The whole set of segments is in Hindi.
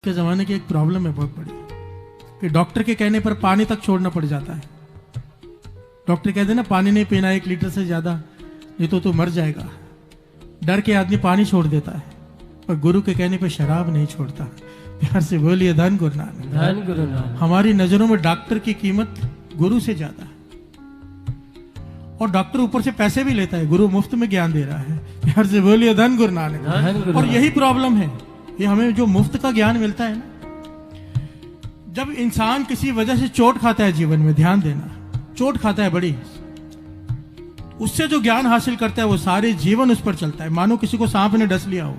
के ज़माने की एक प्रॉब्लम है बहुत बड़ी कि डॉक्टर के कहने पर पानी तक छोड़ना पड़ जाता है। डॉक्टर कहते हैं ना पानी नहीं पीना 1 लीटर से ज़्यादा, नहीं तो तू मर जाएगा। डर के आदमी पानी छोड़ देता है, पर गुरु के कहने पर शराब नहीं छोड़ता। प्यार से बोलिए धन गुरु नानक। धन गुरु नानक। हमारी नजरों में डॉक्टर की कीमत गुरु से ज्यादा है, और डॉक्टर ऊपर से पैसे भी लेता है, गुरु मुफ्त में ज्ञान दे रहा है। प्यार से बोलिए धन गुरु नानक। और यही प्रॉब्लम है, ये हमें जो मुफ्त का ज्ञान मिलता है ना, जब इंसान किसी वजह से चोट खाता है जीवन में, ध्यान देना, चोट खाता है बड़ी, उससे जो ज्ञान हासिल करता है वो सारे जीवन उस पर चलता है। मानो किसी को सांप ने डस लिया हो,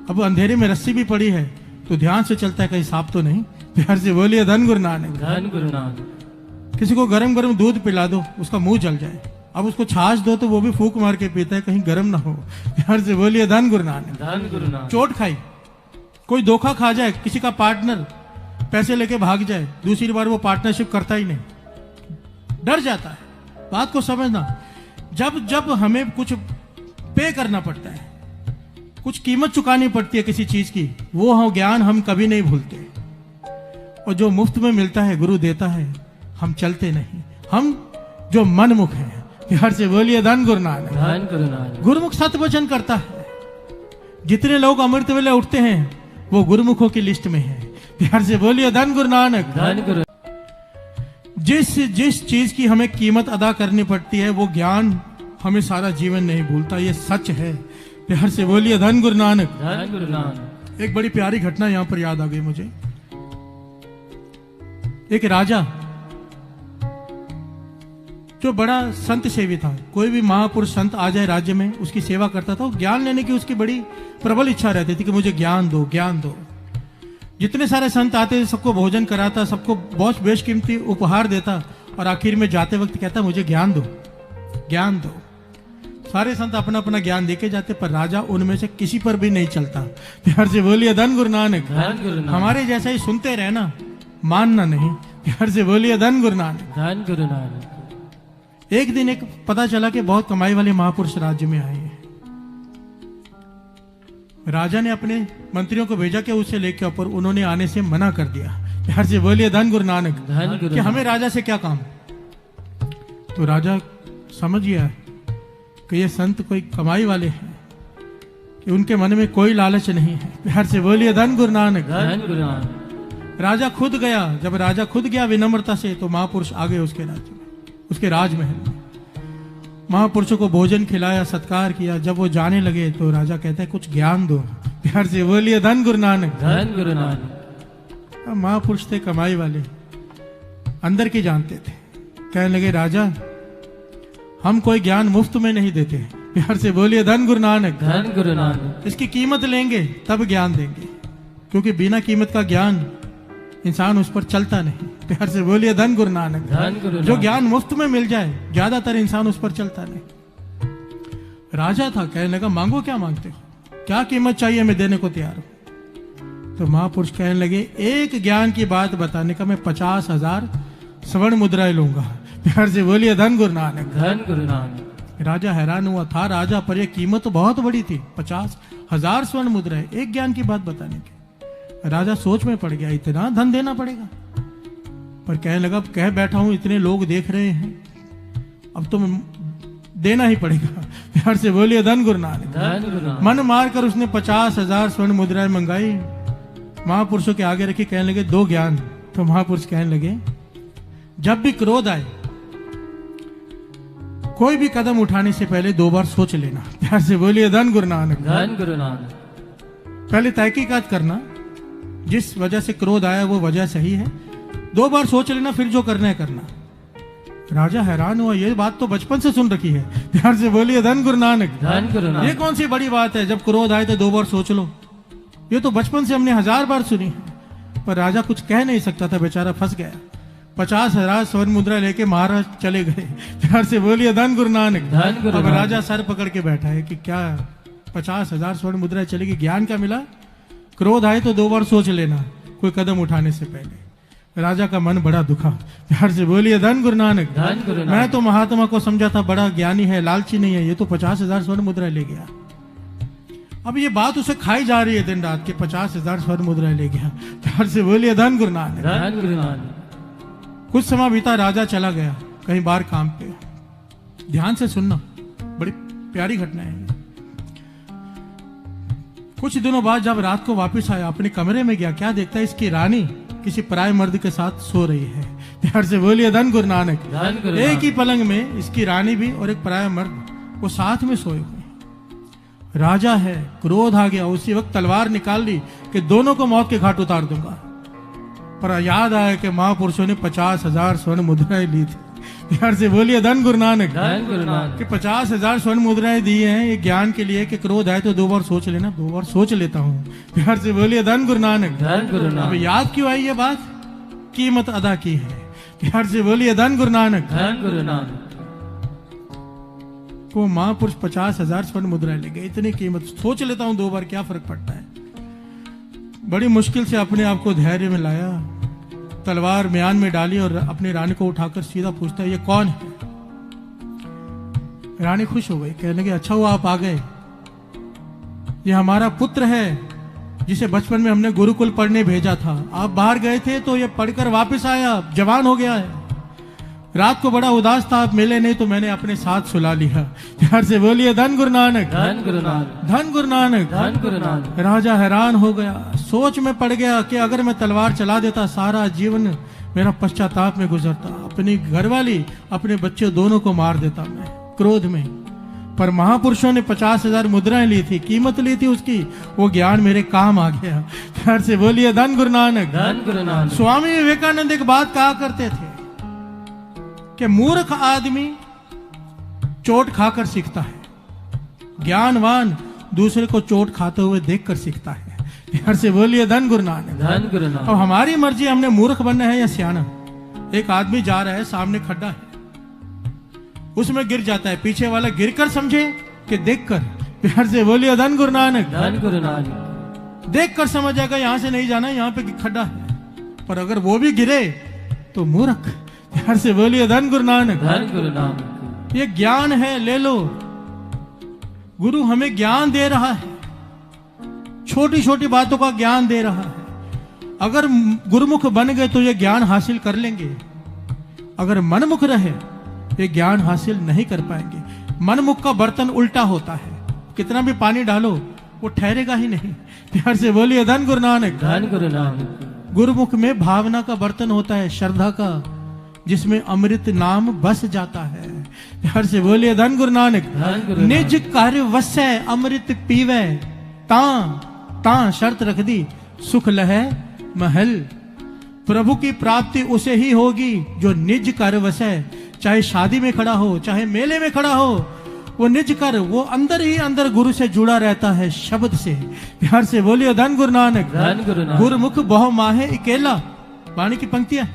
अब अंधेरे में रस्सी भी पड़ी है तो ध्यान से चलता है कहीं सांप तो नहीं। प्यार से बोलिए धन गुरु नानक। धन गुरु नानक। किसी को गरम गरम दूध पिला दो, उसका मुंह जल जाए, अब उसको छाछ दो तो वो भी फूंक मार के पीता है कहीं गरम ना हो। प्यार से बोलिए धन गुरु नानक। धन गुरु नानक। चोट खाई, कोई धोखा खा जाए, किसी का पार्टनर पैसे लेके भाग जाए, दूसरी बार वो पार्टनरशिप करता ही नहीं, डर जाता है। बात को समझना, जब जब हमें कुछ पे करना पड़ता है, कुछ कीमत चुकानी पड़ती है किसी चीज की, वो हम ज्ञान हम कभी नहीं भूलते। और जो मुफ्त में मिलता है, गुरु देता है, हम चलते नहीं, हम जो मनमुख हैं। प्यार से बोलिए धन गुरु नानक। धन गुरु नानक। गुरुमुख सत्य वचन करता है। जितने लोग अमृत वेले उठते हैं वो गुरुमुखों की लिस्ट में है। प्यार से बोलिए धन गुरु नानक। धन गुरु। जिस चीज की हमें कीमत अदा करनी पड़ती है वो ज्ञान हमें सारा जीवन नहीं भूलता, ये सच है। प्यार से बोलिए धन गुरु नानक। धन गुरु नानक। एक बड़ी प्यारी घटना यहां पर याद आ गई मुझे। एक राजा जो बड़ा संत सेवी था, कोई भी महापुरुष संत आ जाए राज्य में उसकी सेवा करता था। ज्ञान लेने की उसकी बड़ी प्रबल इच्छा रहती थी कि मुझे ज्ञान दो, ज्ञान दो। जितने सारे संत आते सबको भोजन कराता, सबको बहुत बेशकीमती उपहार देता, और आखिर में जाते वक्त कहता मुझे ज्ञान दो, ज्ञान दो। सारे संत अपना अपना ज्ञान देके जाते, पर राजा उनमें से किसी पर भी नहीं चलता। प्यार से बोलिए धन गुरु नानक। धन गुरु नानक। हमारे जैसा ही सुनते रहना, मानना नहीं। प्यार से बोलिए धन गुरु नानक। धन गुरु नानक। एक दिन एक पता चला कि बहुत कमाई वाले महापुरुष राज्य में आए हैं। राजा ने अपने मंत्रियों को भेजा कि उसे लेके ऊपर, उन्होंने आने से मना कर दिया। प्यार से बोलिए धन गुरु नानक। धन गुरु। कि हमें राजा से क्या काम। तो राजा समझ गया कि ये संत कोई कमाई वाले हैं, कि उनके मन में कोई लालच नहीं है। प्यार से बोलिए धन गुरु नानक। धन गुरु नानक। राजा खुद गया। जब राजा खुद गया विनम्रता से, तो महापुरुष आ गए उसके राज्य में, उसके राजमहल में। महापुरुषों को भोजन खिलाया, सत्कार किया। जब वो जाने लगे तो राजा कहता है कुछ ज्ञान दो। प्यार से बोलिए धन गुरु नानक। धन गुरु नानक। महापुरुष थे कमाई वाले, अंदर की जानते थे। कहने लगे राजा हम कोई ज्ञान मुफ्त में नहीं देते। प्यार से बोलिए धन गुरु नानक। धन गुरु नानक। इसकी कीमत लेंगे तब ज्ञान देंगे, क्योंकि बिना कीमत का ज्ञान इंसान उस पर चलता नहीं। प्यार से बोलिए धन गुरु नानक। धन गुरु नानक। जो ज्ञान मुफ्त में मिल जाए ज्यादातर इंसान उस पर चलता नहीं। राजा था, कहने लगा मांगो, क्या मांगते हो, क्या कीमत चाहिए, मैं देने को तैयार हूं। तो महापुरुष कहने लगे एक ज्ञान की बात बताने का मैं 50,000 स्वर्ण मुद्राएं लूंगा। प्यार से बोलिए धन गुरु नानक। धन गुरु नानक। राजा हैरान हुआ, था राजा पर यह कीमत तो बहुत बड़ी थी, 50,000 स्वर्ण मुद्राएं एक ज्ञान की बात बताने की। राजा सोच में पड़ गया, इतना धन देना पड़ेगा। पर कहने लगा कह बैठा हूं, इतने लोग देख रहे हैं, अब तो देना ही पड़ेगा। प्यार से बोलिए धन गुरु नानक। धन गुरु नानक। मन मार कर उसने 50,000 स्वर्ण मुद्राएं मंगाई, महापुरुषों के आगे रखी। कहने लगे दो ज्ञान। तो महापुरुष कहने लगे जब भी क्रोध आए, कोई भी कदम उठाने से पहले 2 बार सोच लेना। प्यार से बोलिए धन गुरु नानक। धन गुरु नानक। पहले तहकीकात करना, जिस वजह से क्रोध आया वो वजह सही है, 2 बार सोच लेना, फिर जो करना है करना। राजा हैरान हुआ, ये बात तो बचपन से सुन रखी है। प्यार से बोलिए धन गुरु नानक। धन गुरु नानक। ये कौन सी बड़ी बात है, जब क्रोध आए तो 2 बार सोच लो, ये तो बचपन से हमने 1000 बार सुनी है। पर राजा कुछ कह नहीं सकता था, बेचारा फंस गया। 50,000 स्वर्ण मुद्रा लेके महाराज चले गए। प्यार से बोलिए धन गुरु नानक। धन गुरु अब नानक। राजा सर पकड़ के बैठा है कि क्या 50,000 स्वर्ण मुद्रा चलेगी, ज्ञान क्या मिला। क्रोध आए तो 2 बार सोच लेना कोई कदम उठाने से पहले। राजा का मन बड़ा दुखा। प्यार से बोलिए धन गुरु नानक। धन गुरु नानक। मैं तो महात्मा को समझा था बड़ा ज्ञानी है, लालची नहीं है, ये तो 50,000 स्वर्ण मुद्रा ले गया। अब ये बात उसे खाई जा रही है दिन रात के 50,000 स्वर्ण मुद्राएं ले गया। प्यार से बोलिए धन गुरु नानक। धन गुरु नानक। कुछ समय बीता, राजा चला गया कहीं बाहर काम पे। ध्यान से सुनना, बड़ी प्यारी घटना है। कुछ दिनों बाद जब रात को वापस आया, अपने कमरे में गया, क्या देखता है इसकी रानी किसी पराये मर्द के साथ सो रही है। प्यार से बोलिए धन गुरु नानक। धन गुरु एक ही पलंग में इसकी रानी भी और एक पराया मर्द वो साथ में सोए हुए। राजा है, क्रोध आ गया, उसी वक्त तलवार निकाल ली कि दोनों को मौत के घाट उतार दूंगा। पर याद आया कि महापुरुषों ने 50,000 स्वर्ण मुद्राएं ली थी। प्यार से बोलिए धन गुरु नानक। धन गुरु नानक। कि 50,000 स्वर्ण मुद्राएं दी हैं ये ज्ञान के लिए कि क्रोध आए तो 2 बार सोच लेना। 2 बार सोच लेता हूँ। प्यार से बोलिए धन गुरु नानक। धन गुरु अब नानक। याद क्यों आई ये बात? कीमत अदा की है। प्यार से बोलिए धन गुरु नानक। धन गुरु नानक। वो महापुरुष 50,000 स्वर्ण मुद्राएं ले गए। इतनी कीमत, सोच लेता हूँ 2 बार, क्या फर्क पड़ता है। बड़ी मुश्किल से अपने आप को धैर्य में लाया, तलवार म्यान में डाली और अपनी रानी को उठाकर सीधा पूछता है, ये कौन है? रानी खुश हो गई, कहने लगी, अच्छा हुआ आप आ गए। ये हमारा पुत्र है जिसे बचपन में हमने गुरुकुल पढ़ने भेजा था। आप बाहर गए थे तो ये पढ़कर वापस आया, जवान हो गया है। रात को बड़ा उदास था, आप मिले नहीं तो मैंने अपने साथ सुला लिया। प्यार से बोलिए धन गुरु नानक। धन गुरु नानक। धन गुरु नानक। धन गुरु नानक। राजा हैरान हो गया, सोच में पड़ गया कि अगर मैं तलवार चला देता सारा जीवन मेरा पश्चाताप में गुजरता, अपनी घरवाली अपने बच्चे दोनों को मार देता मैं क्रोध में। पर महापुरुषों ने 50,000 मुद्राएं ली थी, कीमत ली थी उसकी, वो ज्ञान मेरे काम आ गया। प्यार से बोलिए धन गुरु नानक। धन गुरु नानक। स्वामी विवेकानंद एक बात कहा करते थे कि मूर्ख आदमी चोट खाकर सीखता है, ज्ञानवान दूसरे को चोट खाते हुए देखकर सीखता है। प्यार से बोलिए धन गुरु नानक। धन गुरु अब नानक। हमारी मर्जी, हमने मूर्ख बनना है या सियाना। एक आदमी जा रहा है, सामने खड्डा है, उसमें गिर जाता है, पीछे वाला गिरकर समझे कि देखकर। प्यार से बोलिए धन गुरु नानक। धन गुरु नानक। देखकर समझ जाएगा यहाँ से नहीं जाना, यहाँ पे खड्डा है। पर अगर वो भी गिरे तो मूर्ख। प्यार से बोलिए धन गुरु नानक। धन गुरु नानक। ये ज्ञान है, ले लो। गुरु हमें ज्ञान दे रहा है, छोटी छोटी बातों का ज्ञान दे रहा है। अगर गुरुमुख बन गए तो ये ज्ञान हासिल कर लेंगे, अगर मनमुख रहे ये ज्ञान हासिल नहीं कर पाएंगे। मनमुख का बर्तन उल्टा होता है, कितना भी पानी डालो वो ठहरेगा ही नहीं। प्यार से बोलिए धन गुरु नानक। धन गुरु नानक। गुरुमुख में भावना का बर्तन होता है, श्रद्धा का, जिसमें अमृत नाम बस जाता है। प्यार से बोलिए धन गुरु नानक। धन गुरु निज कार्य वसै अमृत पीवे, ता शर्त रख दी सुख लहे महल। प्रभु की प्राप्ति उसे ही होगी जो निज कार्य वसै। चाहे शादी में खड़ा हो, चाहे मेले में खड़ा हो, वो निज कर, वो अंदर ही अंदर गुरु से जुड़ा रहता है, शब्द से। प्यार से बोलिए धन गुरु नानक। धन गुरु नानक। गुरुमुख बहु माहे अकेला, वाणी की पंक्तियां।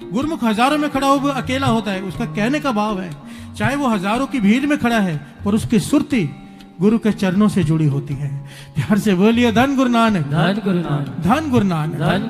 गुरुमुख हजारों में खड़ा हो वो अकेला होता है, उसका कहने का भाव है। चाहे वो हजारों की भीड़ में खड़ा है पर उसकी सुरती गुरु के चरणों से जुड़ी होती है। प्यार से बोलिए धन गुरु नानक। धन गुरु नानक। धन गुरु नानक। धन